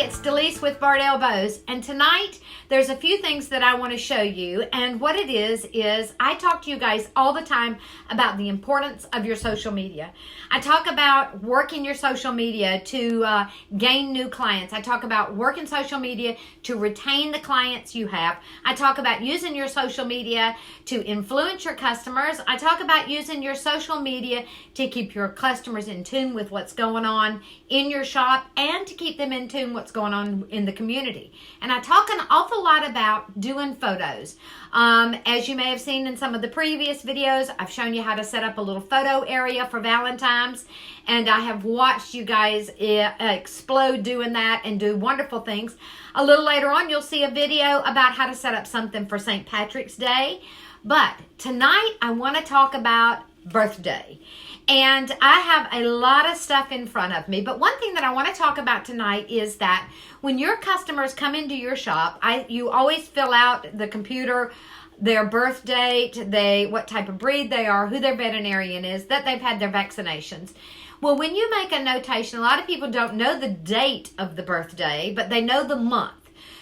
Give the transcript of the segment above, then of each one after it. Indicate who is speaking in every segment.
Speaker 1: it's Delise with Barred Elbows, and tonight there's a few things that I want to show you. And what it is I talk to you guys all the time about the importance of your social media. I talk about working your social media to gain new clients. I talk about working social media to retain the clients you have. I talk about using your social media to influence your customers. I talk about using your social media to keep your customers in tune with what's going on in your shop and to keep them in tune with what's going on in the community. And I talk an awful lot about doing photos. As you may have seen in some of the previous videos, I've shown you how to set up a little photo area for Valentine's, and I have watched you guys explode doing that and do wonderful things. A little later on, you'll see a video about how to set up something for St. Patrick's Day. But tonight, I want to talk about birthday. And I have a lot of stuff in front of me. But one thing that I want to talk about tonight is that when your customers come into your shop, you always fill out the computer, their birth date, what type of breed they are, who their veterinarian is, that they've had their vaccinations. Well, when you make a notation, a lot of people don't know the date of the birthday, but they know the month.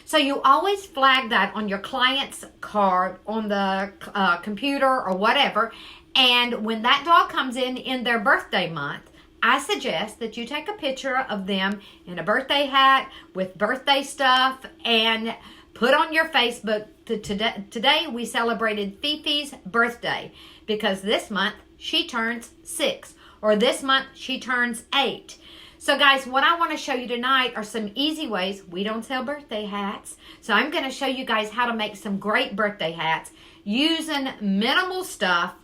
Speaker 1: So you always flag that on your client's card, on the computer or whatever. And when that dog comes in their birthday month, I suggest that you take a picture of them in a birthday hat with birthday stuff and put on your Facebook. Today we celebrated Fifi's birthday because this month she turns 6, or this month she turns 8. So guys, what I want to show you tonight are some easy ways. We don't sell birthday hats. So I'm going to show you guys how to make some great birthday hats using minimal stuff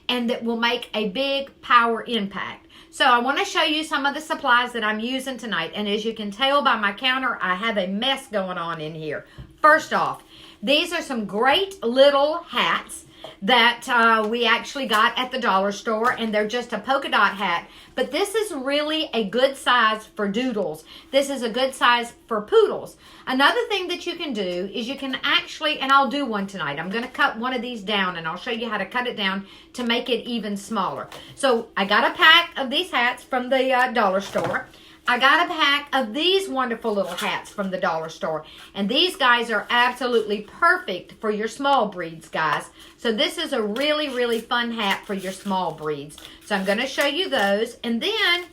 Speaker 1: and that will make a big power impact. So I want to show you some of the supplies that I'm using tonight. And as you can tell by my counter, I have a mess going on in here. First off, these are some great little hats that we actually got at the dollar store, and they're just a polka dot hat. But this is really a good size for doodles. This is a good size for poodles. Another thing that you can do is you can actually, and I'll do one tonight. I'm going to cut one of these down, and I'll show you how to cut it down to make it even smaller. So I got a pack of these hats from the dollar store. I got a pack of these wonderful little hats from the dollar store. And these guys are absolutely perfect for your small breeds, guys. So this is a really, really fun hat for your small breeds. So I'm going to show you those. And then,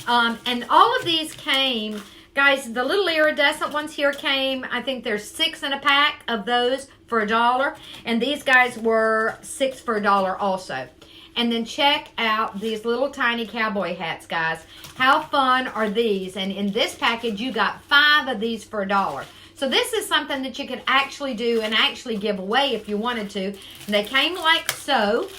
Speaker 1: and all of these came, guys, the little iridescent ones here came, I think there's 6 in a pack of those for $1. And these guys were 6 for $1 also. And then check out these little tiny cowboy hats, guys. How fun are these? And in this package, you got 5 of these for $1. So this is something that you could actually do and actually give away if you wanted to. And they came like so.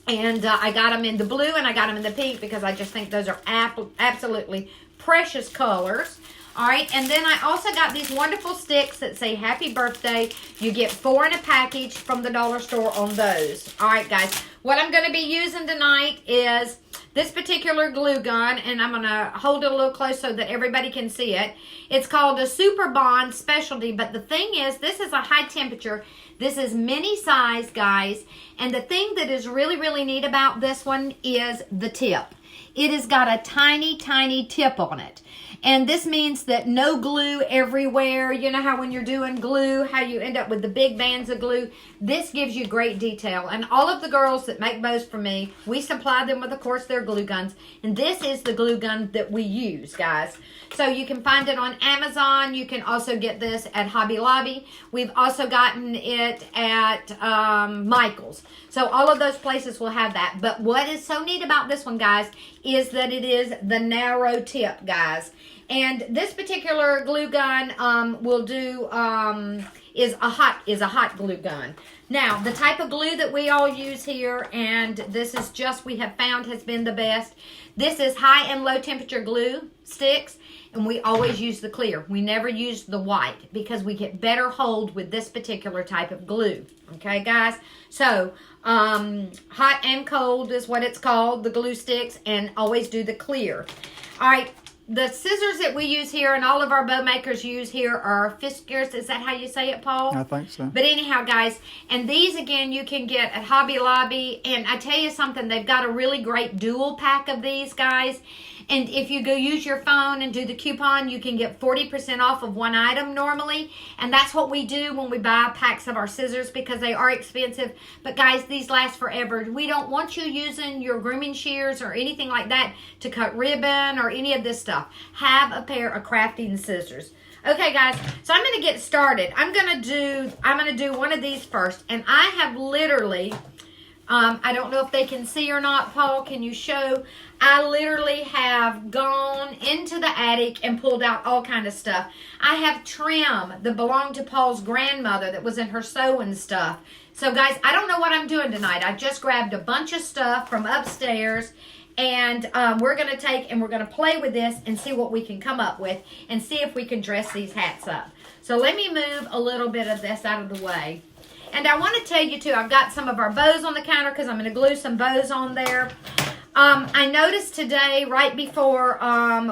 Speaker 1: And I got them in the blue and I got them in the pink because I just think those are absolutely precious colors. All right, and then I also got these wonderful sticks that say happy birthday. You get 4 in a package from the dollar store on those. All right, guys, what I'm going to be using tonight is this particular glue gun, and I'm going to hold it a little close so that everybody can see it. It's called a Super Bond Specialty, but the thing is, this is a high temperature. This is mini size, guys, and the thing that is really, really neat about this one is the tip. It has got a tiny, tiny tip on it. And this means that no glue everywhere. You know how when you're doing glue, how you end up with the big bands of glue? This gives you great detail. And all of the girls that make bows for me, we supply them with, of course, their glue guns. And this is the glue gun that we use, guys. So you can find it on Amazon. You can also get this at Hobby Lobby. We've also gotten it at Michael's. So all of those places will have that. But what is so neat about this one, guys, is that it is the narrow tip, guys. And this particular glue gun is a hot glue gun. Now, the type of glue that we all use here, and this is just we have found has been the best. This is high and low temperature glue sticks, and we always use the clear. We never use the white because we get better hold with this particular type of glue. Okay, guys? So, hot and cold is what it's called, the glue sticks, and always do the clear. All right. the scissors that we use here and all of our bow makers use here are Fiskars. Is that how you say it, Paul?
Speaker 2: I think so.
Speaker 1: But anyhow, guys, and these, again, you can get at Hobby Lobby. And I tell you something, they've got a really great dual pack of these, guys. And if you go use your phone and do the coupon, you can get 40% off of one item normally. And that's what we do when we buy packs of our scissors, because they are expensive. But guys, these last forever. We don't want you using your grooming shears or anything like that to cut ribbon or any of this stuff. Have a pair of crafting scissors. Okay, guys, so I'm going to get started. I'm going to do one of these first. And I have literally... I don't know if they can see or not. Paul, can you show? I literally have gone into the attic and pulled out all kind of stuff. I have trim that belonged to Paul's grandmother that was in her sewing stuff. So, guys, I don't know what I'm doing tonight. I just grabbed a bunch of stuff from upstairs, and we're going to take and we're going to play with this and see what we can come up with and see if we can dress these hats up. So let me move a little bit of this out of the way. And I want to tell you, too, I've got some of our bows on the counter because I'm going to glue some bows on there. I noticed today, right before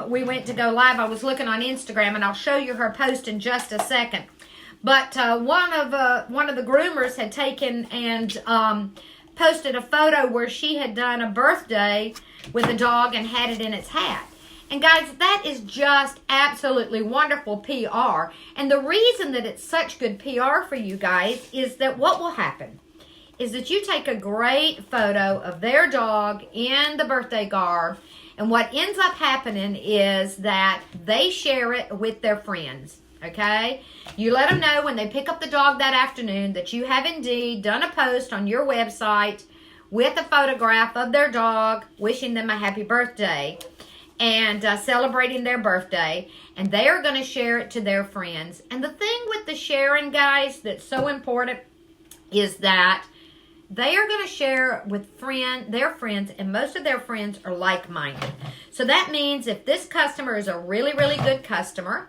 Speaker 1: we went to go live, I was looking on Instagram, and I'll show you her post in just a second. But one of the groomers had taken and posted a photo where she had done a birthday with a dog and had it in its hat. And guys, that is just absolutely wonderful PR. And the reason that it's such good PR for you guys is that what will happen is that you take a great photo of their dog in the birthday garb, and what ends up happening is that they share it with their friends, okay? You let them know when they pick up the dog that afternoon that you have indeed done a post on your website with a photograph of their dog, wishing them a happy birthday, and celebrating their birthday, and they are going to share it to their friends. And the thing with the sharing, guys, that's so important is that they are going to share with their friends, and most of their friends are like-minded. So that means if this customer is a really, really good customer,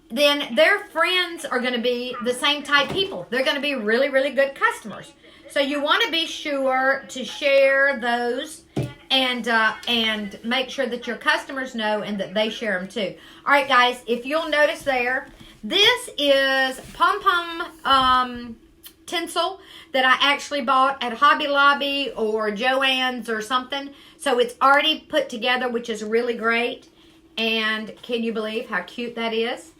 Speaker 1: then their friends are going to be the same type people. They're going to be really, really good customers. So you want to be sure to share those and make sure that your customers know and that they share them too. All right, guys, if you'll notice there, this is pom-pom tinsel that I actually bought at Hobby Lobby or Joann's or something. So it's already put together, which is really great. And can you believe how cute that is?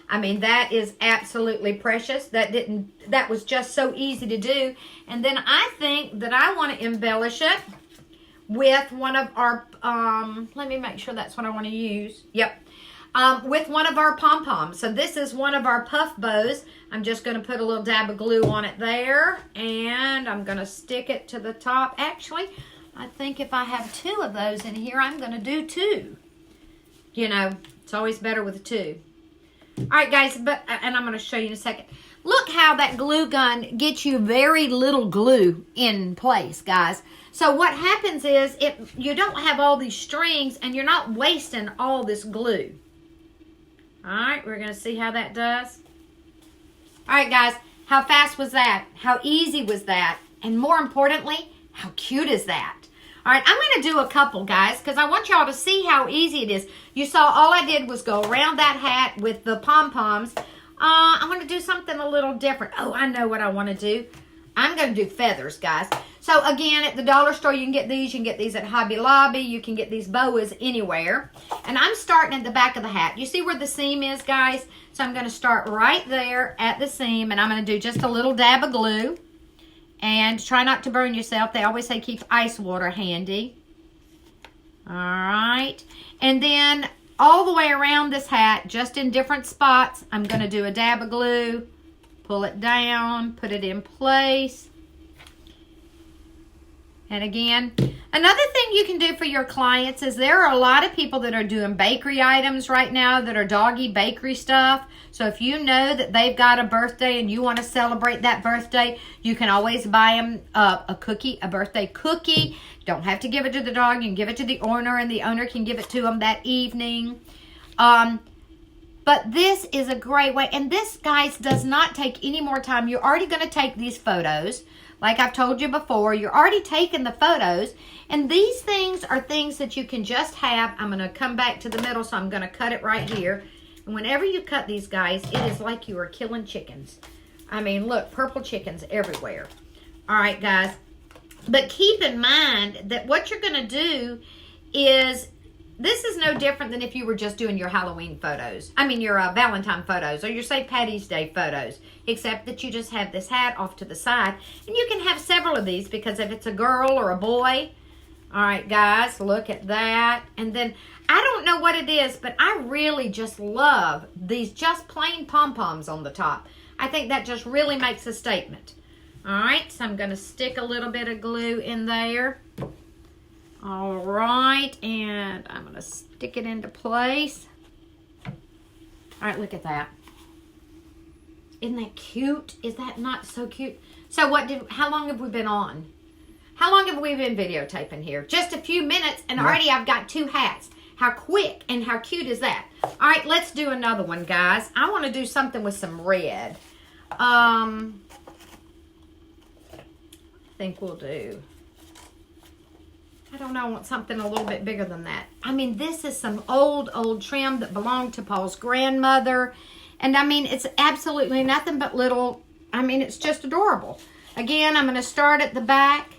Speaker 1: I mean, that is absolutely precious. That was just so easy to do. And then I think that I want to embellish it with one of our, let me make sure that's what I want to use. Yep. With one of our pom-poms. So this is one of our puff bows. I'm just going to put a little dab of glue on it there. And I'm going to stick it to the top. Actually, I think if I have two of those in here, I'm going to do two. You know, it's always better with two. All right, guys, and I'm going to show you in a second. Look how that glue gun gets you very little glue in place, guys. So what happens is you don't have all these strings and you're not wasting all this glue. All right, we're going to see how that does. All right, guys, how fast was that? How easy was that? And more importantly, how cute is that? All right, I'm going to do a couple, guys, because I want y'all to see how easy it is. You saw all I did was go around that hat with the pom-poms. I want to do something a little different. Oh, I know what I want to do. I'm going to do feathers, guys. So, again, at the dollar store, you can get these. You can get these at Hobby Lobby. You can get these boas anywhere. And I'm starting at the back of the hat. You see where the seam is, guys? So, I'm going to start right there at the seam, and I'm going to do just a little dab of glue. And try not to burn yourself. They always say keep ice water handy. All right. And then all the way around this hat, just in different spots, I'm going to do a dab of glue, pull it down, put it in place. And again, another thing you can do for your clients is there are a lot of people that are doing bakery items right now that are doggy bakery stuff. So if you know that they've got a birthday and you want to celebrate that birthday, you can always buy them a cookie, a birthday cookie. Don't have to give it to the dog. You can give it to the owner, and the owner can give it to them that evening. But But this is a great way. And this, guys, does not take any more time. You're already going to take these photos. Like I've told you before, you're already taking the photos. And these things are things that you can just have. I'm going to come back to the middle, so I'm going to cut it right here. And whenever you cut these, guys, it is like you are killing chickens. I mean, look, purple chickens everywhere. All right, guys. But keep in mind that what you're going to do is, this is no different than if you were just doing your Halloween photos. I mean, your Valentine photos or your St. Patty's Day photos. Except that you just have this hat off to the side. And you can have several of these because if it's a girl or a boy. All right, guys, look at that. And then, I don't know what it is, but I really just love these just plain pom-poms on the top. I think that just really makes a statement. All right, so I'm going to stick a little bit of glue in there. All right, and I'm going to stick it into place. All right, look at that. Isn't that cute? Is that not so cute? So how long have we been on? How long have we been videotaping here? Just a few minutes, and already I've got 2 hats. How quick and how cute is that? All right, let's do another one, guys. I want to do something with some red. I think we'll do, I don't know, I want something a little bit bigger than that. I mean, this is some old trim that belonged to Paul's grandmother. And I mean, it's absolutely nothing but little, I mean, it's just adorable. Again, I'm going to start at the back.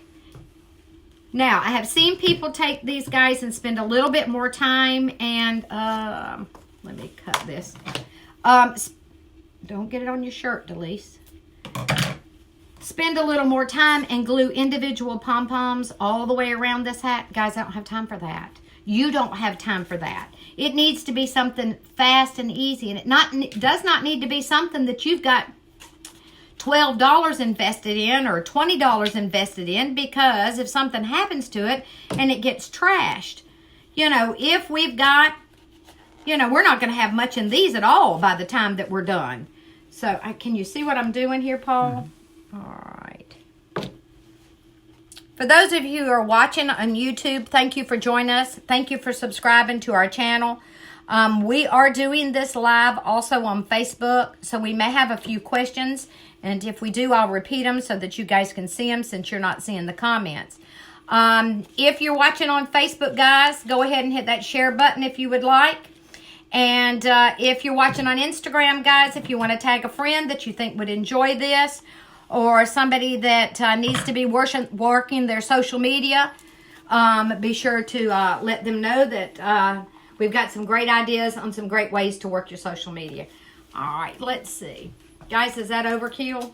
Speaker 1: Now, I have seen people take these, guys, and spend a little bit more time. And, let me cut this. Don't get it on your shirt, Delise. Spend a little more time and glue individual pom-poms all the way around this hat. Guys, I don't have time for that. You don't have time for that. It needs to be something fast and easy. And it does not need to be something that you've got $12 invested in or $20 invested in, because if something happens to it and it gets trashed, you know, if we've got, you know, we're not going to have much in these at all by the time that we're done. So, can you see what I'm doing here, Paul? All right. For those of you who are watching on YouTube, thank you for joining us. Thank you for subscribing to our channel. We are doing this live also on Facebook, so we may have a few questions. And if we do, I'll repeat them so that you guys can see them since you're not seeing the comments. If you're watching on Facebook, guys, go ahead and hit that share button if you would like. And if you're watching on Instagram, guys, if you want to tag a friend that you think would enjoy this, or somebody that needs to be working their social media, be sure to let them know that we've got some great ideas on some great ways to work your social media. All right, let's see. Guys, is that overkill?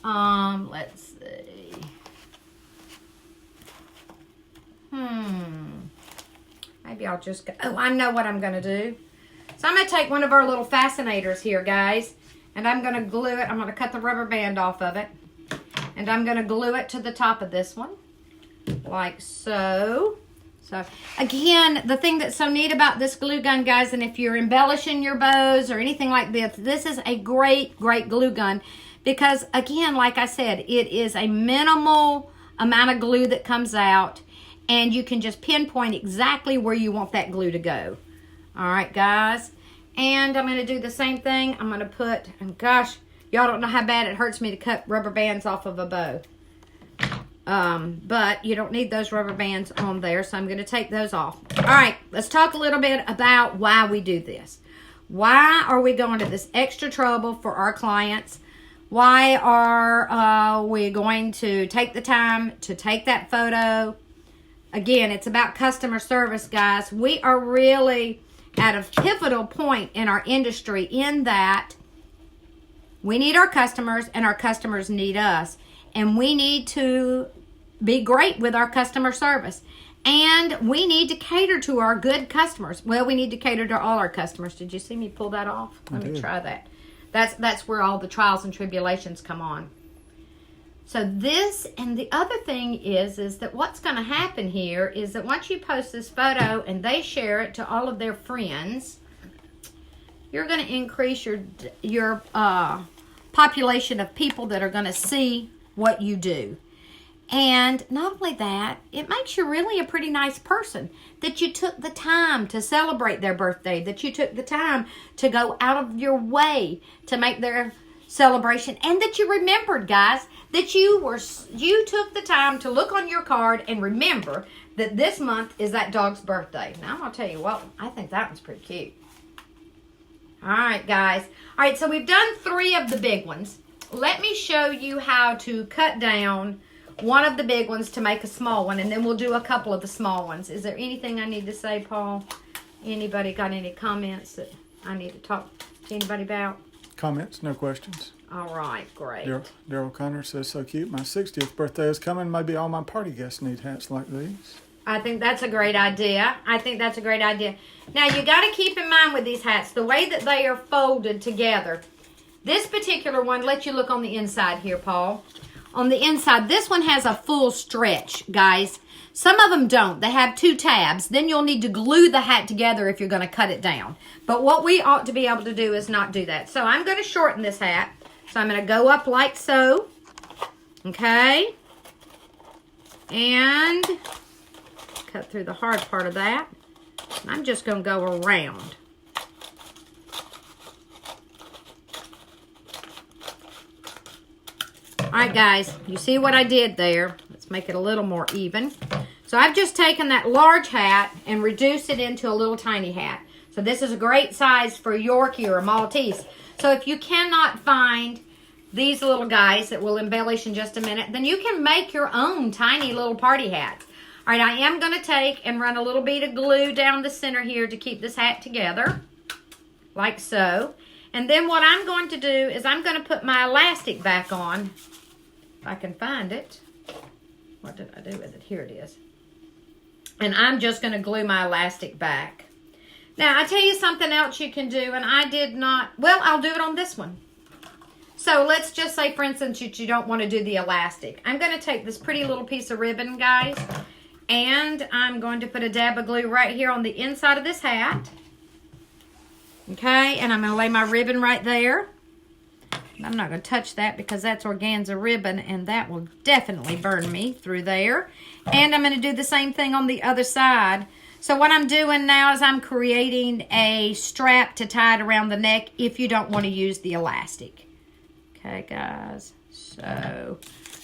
Speaker 1: Let's see. Maybe I'll just go. Oh, I know what I'm going to do. So I'm going to take one of our little fascinators here, guys. And I'm going to glue it. I'm going to cut the rubber band off of it. And I'm going to glue it to the top of this one. Like so. So, again, the thing that's so neat about this glue gun, guys, and if you're embellishing your bows or anything like this, this is a great, great glue gun. Because, again, like I said, it is a minimal amount of glue that comes out. And you can just pinpoint exactly where you want that glue to go. All right, guys. And I'm going to do the same thing. I'm going to put, and gosh, y'all don't know how bad it hurts me to cut rubber bands off of a bow. But you don't need those rubber bands on there, so I'm going to take those off. All right, let's talk a little bit about why we do this. Why are we going to this extra trouble for our clients? Why are we going to take the time to take that photo? Again, it's about customer service, guys. We are really at a pivotal point in our industry in that we need our customers and our customers need us. And we need to be great with our customer service. And we need to cater to our good customers. Well, we need to cater to all our customers. Did you see me pull that off? Let me try that. That's where all the trials and tribulations come on. So this, and the other thing is that what's going to happen here is that once you post this photo and they share it to all of their friends, you're going to increase your population of people that are going to see what you do. And not only that, it makes you really a pretty nice person that you took the time to celebrate their birthday, that you took the time to go out of your way to make their celebration, and that you remembered, guys, that you took the time to look on your card and remember that this month is that dog's birthday. Now, I'm going to tell you what, I think that one's pretty cute. All right, guys. All right, so we've done 3 of the big ones. Let me show you how to cut down one of the big ones to make a small one, and then we'll do a couple of the small ones. Is there anything I need to say, Paul? Anybody got any comments that I need to talk to anybody about?
Speaker 2: Comments, no questions.
Speaker 1: All right, great.
Speaker 2: Daryl Connor says, so cute. My 60th birthday is coming. Maybe all my party guests need hats like these.
Speaker 1: I think that's a great idea. Now, you got to keep in mind with these hats, the way that they are folded together. This particular one, let you look on the inside here, Paul. On the inside, this one has a full stretch, guys. Some of them don't. They have 2 tabs. Then you'll need to glue the hat together if you're going to cut it down. But what we ought to be able to do is not do that. So I'm going to shorten this hat. So I'm going to go up like so. Okay. And cut through the hard part of that. I'm just going to go around. Alright guys, you see what I did there? Let's make it a little more even. So I've just taken that large hat and reduced it into a little tiny hat. So this is a great size for Yorkie or a Maltese. So if you cannot find these little guys that we'll embellish in just a minute, then you can make your own tiny little party hats. Alright, I am going to take and run a little bit of glue down the center here to keep this hat together. Like so. And then what I'm going to do is I'm going to put my elastic back on. If I can find it. What did I do with it? Here it is. And I'm just going to glue my elastic back. Now, I tell you something else you can do, and I did not, well, I'll do it on this one. So let's just say, for instance, that you don't want to do the elastic. I'm going to take this pretty little piece of ribbon, guys, and I'm going to put a dab of glue right here on the inside of this hat. Okay, and I'm going to lay my ribbon right there. I'm not going to touch that because that's organza ribbon, and that will definitely burn me through there. And I'm going to do the same thing on the other side. So what I'm doing now is I'm creating a strap to tie it around the neck if you don't want to use the elastic. Okay, guys. So,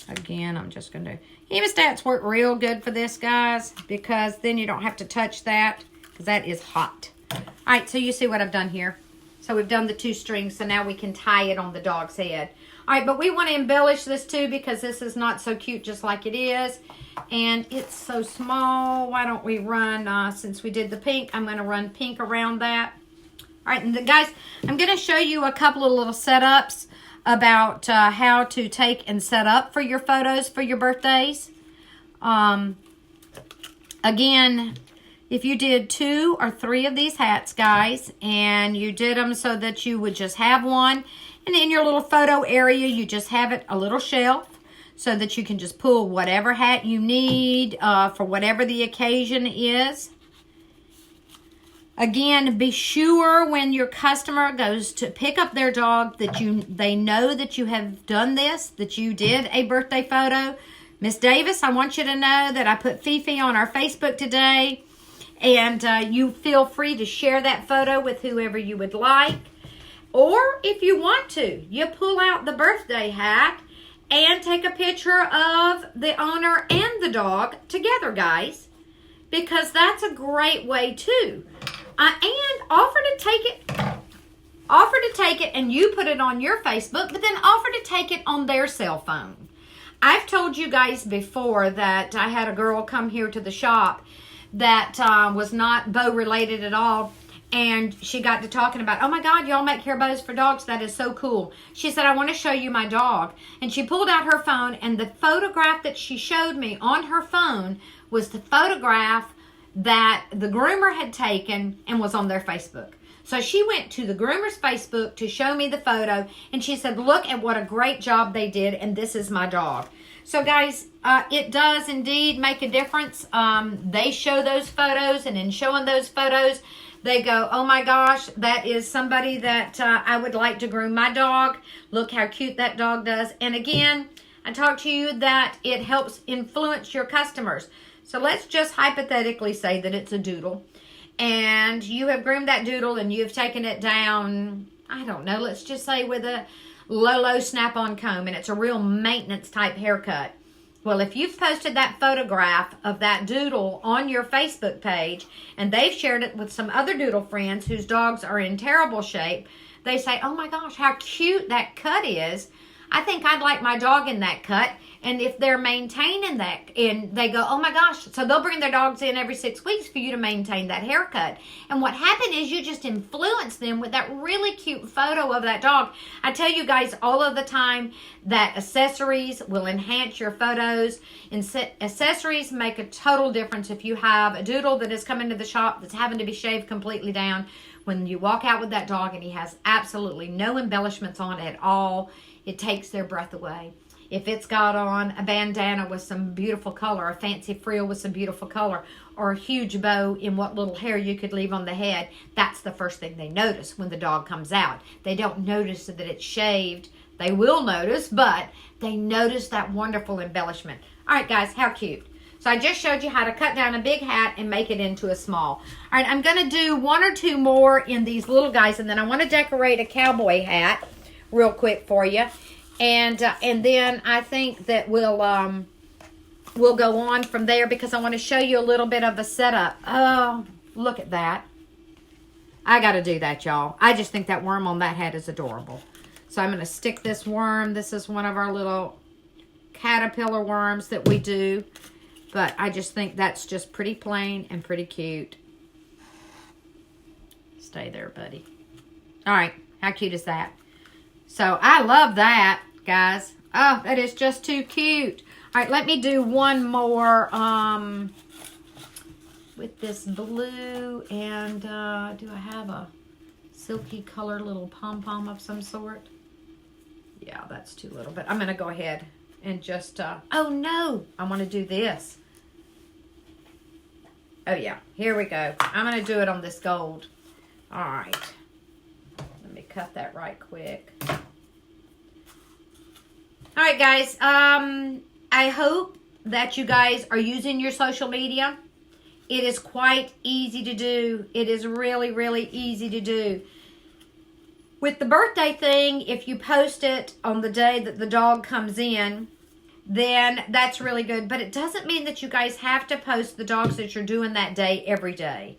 Speaker 1: again, I'm just going to... Hemostats work real good for this, guys, because then you don't have to touch that because that is hot. All right, so you see what I've done here. So we've done the 2 strings, so now we can tie it on the dog's head. All right, but we want to embellish this too because this is not so cute just like it is. And it's so small. Why don't we run, since we did the pink, I'm going to run pink around that. All right, and guys, I'm going to show you a couple of little setups about how to take and set up for your photos for your birthdays. Again, if you did 2 or 3 of these hats, guys, and you did them so that you would just have one, and in your little photo area, you just have it a little shelf so that you can just pull whatever hat you need for whatever the occasion is. Again, be sure when your customer goes to pick up their dog that they know that you have done this, that you did a birthday photo. Miss Davis, I want you to know that I put Fifi on our Facebook today. And you feel free to share that photo with whoever you would like. Or if you want to, you pull out the birthday hat and take a picture of the owner and the dog together, guys. Because that's a great way too. And offer to take it and you put it on your Facebook, but then offer to take it on their cell phone. I've told you guys before that I had a girl come here to the shop that was not bow related at all, and she got to talking about, oh my God, y'all make hair bows for dogs. That is so cool. She said, I want to show you my dog. And she pulled out her phone, and the photograph that she showed me on her phone was the photograph that the groomer had taken and was on their Facebook. So she went to the groomer's Facebook to show me the photo, and she said, look at what a great job they did, and this is my dog. So guys, it does indeed make a difference. They show those photos, and in showing those photos, they go, oh my gosh, that is somebody that I would like to groom my dog. Look how cute that dog does. And again, I talked to you that it helps influence your customers. So let's just hypothetically say that it's a doodle. And you have groomed that doodle and you've taken it down, I don't know, let's just say with a low snap-on comb, and it's a real maintenance type haircut. Well, if you've posted that photograph of that doodle on your Facebook page and they've shared it with some other doodle friends whose dogs are in terrible shape, they say, oh my gosh, how cute that cut is. I think I'd like my dog in that cut. And if they're maintaining that, and they go, oh my gosh, so they'll bring their dogs in every 6 weeks for you to maintain that haircut. And what happened is you just influence them with that really cute photo of that dog. I tell you guys all of the time that accessories will enhance your photos. And accessories make a total difference. If you have a doodle that is coming to the shop that's having to be shaved completely down, when you walk out with that dog and he has absolutely no embellishments on at all, it takes their breath away. If it's got on a bandana with some beautiful color, a fancy frill with some beautiful color, or a huge bow in what little hair you could leave on the head, that's the first thing they notice when the dog comes out. They don't notice that it's shaved. They will notice, but they notice that wonderful embellishment. All right, guys, how cute. So I just showed you how to cut down a big hat and make it into a small. All right, I'm going to do 1 or 2 more in these little guys, and then I want to decorate a cowboy hat real quick for you. And then I think that we'll go on from there because I want to show you a little bit of a setup. Oh, look at that. I got to do that, y'all. I just think that worm on that hat is adorable. So I'm going to stick this worm. This is one of our little caterpillar worms that we do. But I just think that's just pretty plain and pretty cute. Stay there, buddy. All right. How cute is that? So I love that, guys. Oh, that is just too cute. All right, let me do one more with this blue. And do I have a silky color little pom-pom of some sort? Yeah, that's too little. But I'm going to go ahead and just... oh, no. I want to do this. Oh, yeah. Here we go. I'm going to do it on this gold. All right. Let me cut that right quick. All right, guys. I hope that you guys are using your social media. It is quite easy to do. It is really, really easy to do. With the birthday thing, if you post it on the day that the dog comes in, then that's really good. But it doesn't mean that you guys have to post the dogs that you're doing that day every day.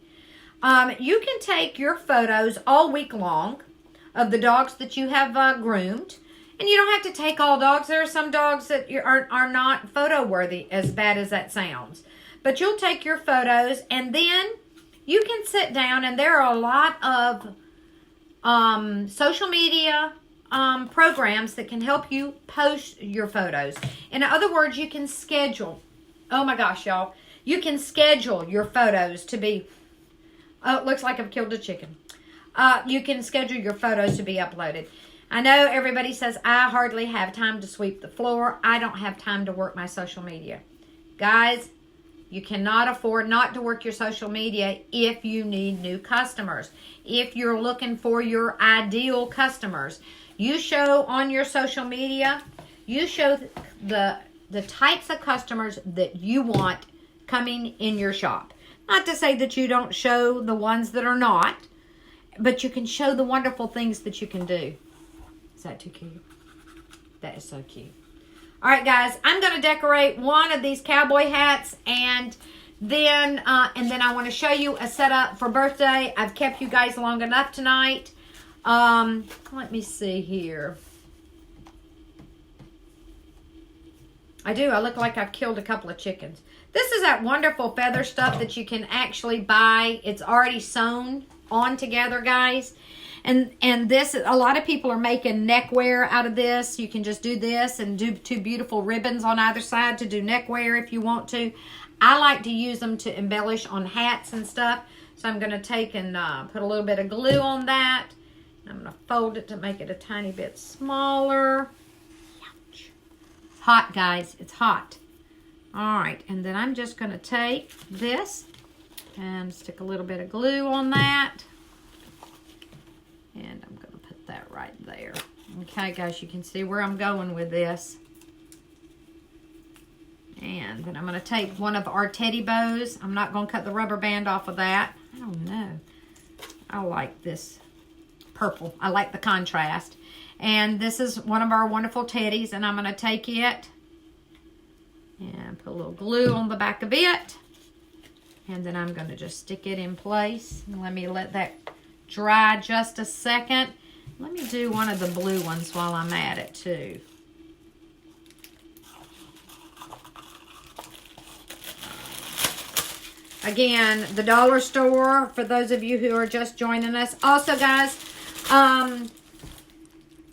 Speaker 1: You can take your photos all week long of the dogs that you have groomed. And you don't have to take all dogs. There are some dogs that are not photo worthy, as bad as that sounds. But you'll take your photos and then you can sit down, and there are a lot of social media programs that can help you post your photos. In other words, you can schedule. Oh my gosh, y'all. You can schedule your photos to be... oh, it looks like I've killed a chicken. You can schedule your photos to be uploaded. I know everybody says, I hardly have time to sweep the floor. I don't have time to work my social media. Guys, you cannot afford not to work your social media if you need new customers. If you're looking for your ideal customers, you show on your social media, you show the types of customers that you want coming in your shop. Not to say that you don't show the ones that are not, but you can show the wonderful things that you can do. Is that too cute? That is so cute. All right, guys, I'm going to decorate one of these cowboy hats, and then I want to show you a setup for birthday. I've kept you guys long enough tonight. Let me see here. I do. I look like I've killed a couple of chickens. This is that wonderful feather stuff that you can actually buy. It's already sewn on together, guys. And this, a lot of people are making neckwear out of this. You can just do this and do 2 beautiful ribbons on either side to do neckwear if you want to. I like to use them to embellish on hats and stuff. So I'm going to take and put a little bit of glue on that. I'm going to fold it to make it a tiny bit smaller. Ouch. Hot, guys. It's hot. All right. And then I'm just going to take this and stick a little bit of glue on that. And I'm going to put that right there. Okay, guys, you can see where I'm going with this. And then I'm going to take one of our teddy bows. I'm not going to cut the rubber band off of that. I don't know. I like this purple. I like the contrast. And this is one of our wonderful teddies. And I'm going to take it and put a little glue on the back of it. And then I'm going to just stick it in place. And let me let that dry just a second. Let me do one of the blue ones while I'm at it too. Again, the dollar store, for those of you who are just joining us. Also, guys,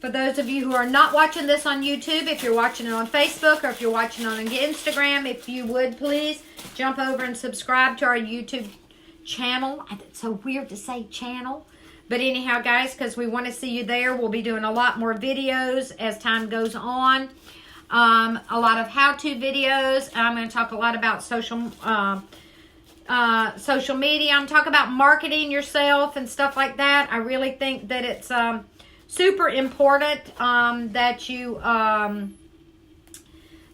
Speaker 1: for those of you who are not watching this on YouTube, if you're watching it on Facebook or if you're watching it on Instagram, if you would please jump over and subscribe to our YouTube channel. It's so weird to say channel. But anyhow, guys, because we want to see you there. We'll be doing a lot more videos as time goes on. A lot of how-to videos. I'm going to talk a lot about social media. I'm talking about marketing yourself and stuff like that. I really think that it's super important that you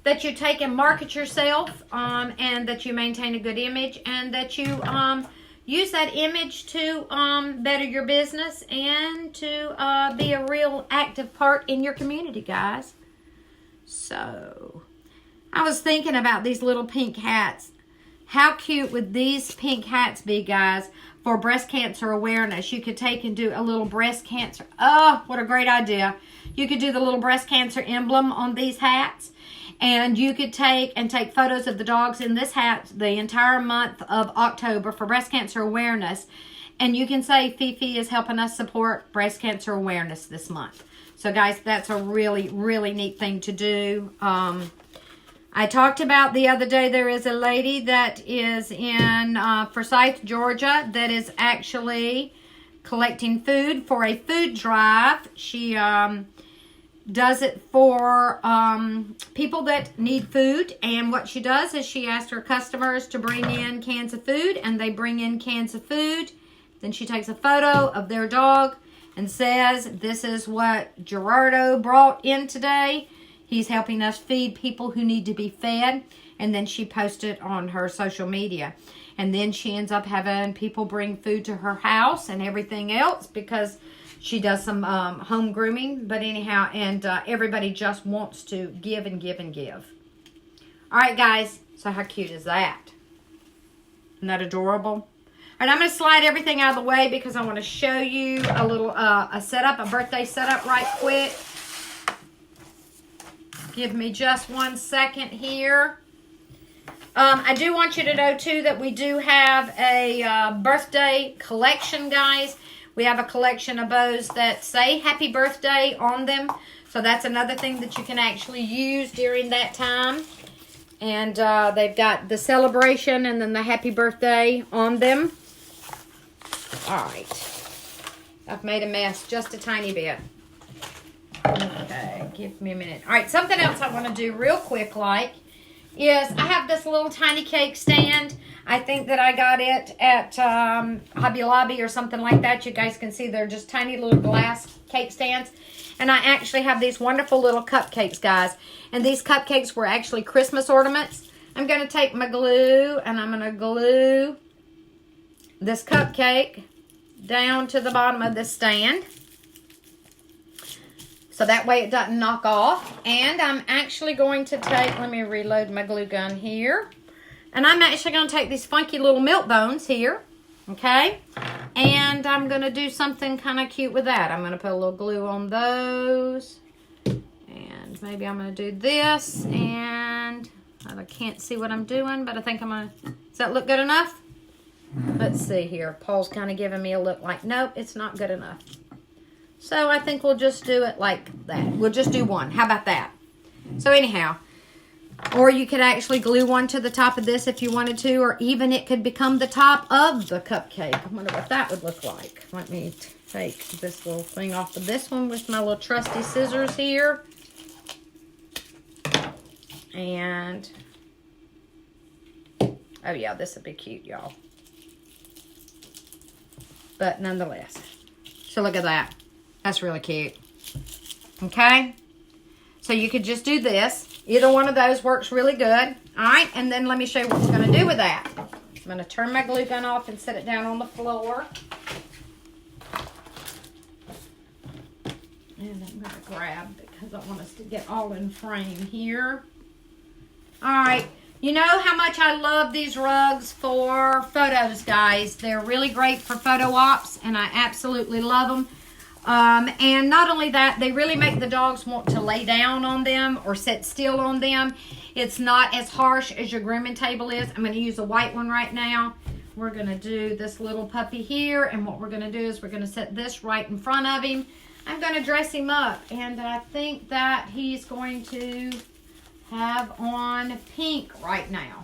Speaker 1: take and market yourself and that you maintain a good image and that you use that image to better your business and to be a real active part in your community, guys. So I was thinking about these little pink hats. How cute would these pink hats be, guys, for breast cancer awareness? You could take and do a little breast cancer. Oh, what a great idea. You could do the little breast cancer emblem on these hats. And you could take photos of the dogs in this hat the entire month of October for breast cancer awareness. And you can say Fifi is helping us support breast cancer awareness this month. So, guys, that's a really, really neat thing to do. I talked about the other day, there is a lady that is in Forsyth, Georgia, that is actually collecting food for a food drive. She does it for people that need food. And what she does is she asks her customers to bring in cans of food, and they bring in cans of food. Then she takes a photo of their dog and says, this is what Gerardo brought in today. He's helping us feed people who need to be fed. And then she posts it on her social media. And then she ends up having people bring food to her house and everything else because she does some home grooming. But anyhow, and everybody just wants to give and give and give. All right, guys. So how cute is that? Isn't that adorable? All right, I'm going to slide everything out of the way because I want to show you a little a setup, a birthday setup right quick. Give me just 1 second here. I do want you to know, too, that we do have a birthday collection, guys. We have a collection of bows that say happy birthday on them. So that's another thing that you can actually use during that time. And they've got the celebration and then the happy birthday on them. All right. I've made a mess just a tiny bit. Okay, give me a minute. All right, something else I want to do real quick is I have this little tiny cake stand. I think that I got it at Hobby Lobby or something like that. You guys can see they're just tiny little glass cake stands. And I actually have these wonderful little cupcakes, guys. And these cupcakes were actually Christmas ornaments. I'm going to take my glue and I'm going to glue this cupcake down to the bottom of this stand. So that way it doesn't knock off. And I'm actually going to take, let me reload my glue gun here. And I'm actually going to take these funky little milk bones here. Okay. And I'm going to do something kind of cute with that. I'm going to put a little glue on those. And maybe I'm going to do this. And I can't see what I'm doing, but I think I'm going to, does that look good enough? Let's see here. Paul's kind of giving me a look like, nope, it's not good enough. So I think we'll just do it like that. We'll just do one. How about that? So anyhow, or you could actually glue one to the top of this if you wanted to, or even it could become the top of the cupcake. I wonder what that would look like. Let me take this little thing off of this one with my little trusty scissors here. And, oh yeah, this would be cute, y'all. But nonetheless. So look at that. That's really cute. Okay? So you could just do this. Either one of those works really good. All right, and then let me show you what we're going to do with that. I'm going to turn my glue gun off and set it down on the floor. And I'm going to grab, because I want us to get all in frame here. All right. You know how much I love these rugs for photos, guys. They're really great for photo ops, and I absolutely love them. And not only that, they really make the dogs want to lay down on them or sit still on them. It's not as harsh as your grooming table is. I'm going to use a white one right now. We're going to do this little puppy here, and what we're going to do is we're going to set this right in front of him. I'm going to dress him up, and I think that he's going to have on pink right now.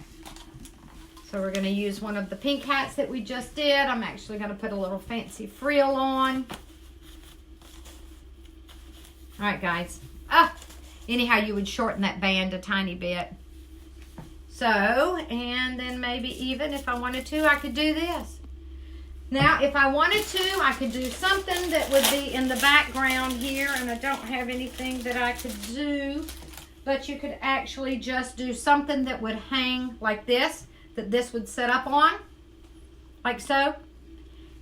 Speaker 1: So we're going to use one of the pink hats that we just did. I'm actually going to put a little fancy frill on. All right, guys. Anyhow, you would shorten that band a tiny bit. So, and then maybe even if I wanted to, I could do this. Now, if I wanted to, I could do something that would be in the background here, and I don't have anything that I could do, but you could actually just do something that would hang like this, that this would set up on, like so.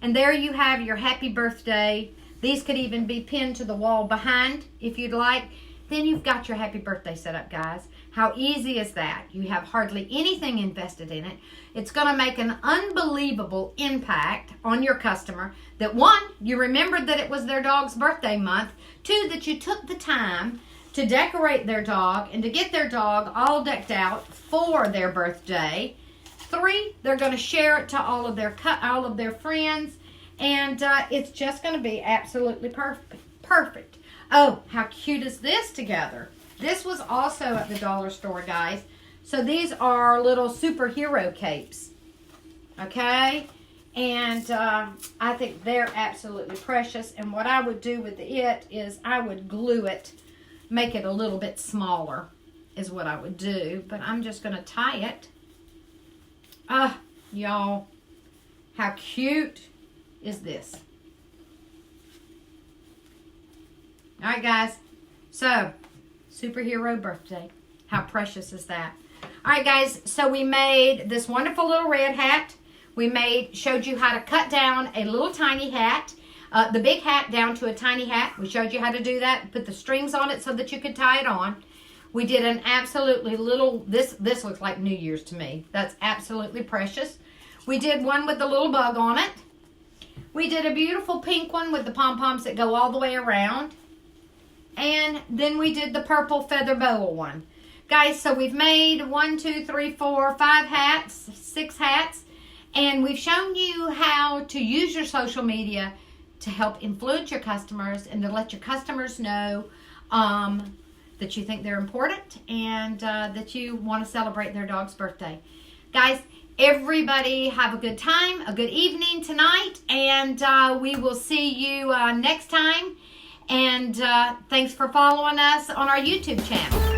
Speaker 1: And there you have your happy birthday. These could even be pinned to the wall behind if you'd like. Then you've got your happy birthday set up, guys. How easy is that? You have hardly anything invested in it. It's going to make an unbelievable impact on your customer. That one, you remembered that it was their dog's birthday month. Two, that you took the time to decorate their dog and to get their dog all decked out for their birthday. Three, they're going to share it to all of their friends. And it's just going to be absolutely perfect. Oh, how cute is this together? This was also at the dollar store, guys. So these are little superhero capes. Okay? And I think they're absolutely precious. And what I would do with it is I would glue it, make it a little bit smaller is what I would do. But I'm just going to tie it. Y'all, how cute is this? All right, guys. So, superhero birthday. How precious is that? All right, guys. So we made this wonderful little red hat. We showed you how to cut down a little tiny hat, the big hat down to a tiny hat. We showed you how to do that. Put the strings on it so that you could tie it on. We did an absolutely little. This looks like New Year's to me. That's absolutely precious. We did one with the little bug on it. We did a beautiful pink one with the pom-poms that go all the way around. And then we did the purple feather boa one. Guys, so we've made 5 hats, 6 hats. And we've shown you how to use your social media to help influence your customers and to let your customers know that you think they're important and that you want to celebrate their dog's birthday. Guys, everybody have a good time, a good evening tonight, and we will see you next time. And thanks for following us on our YouTube channel.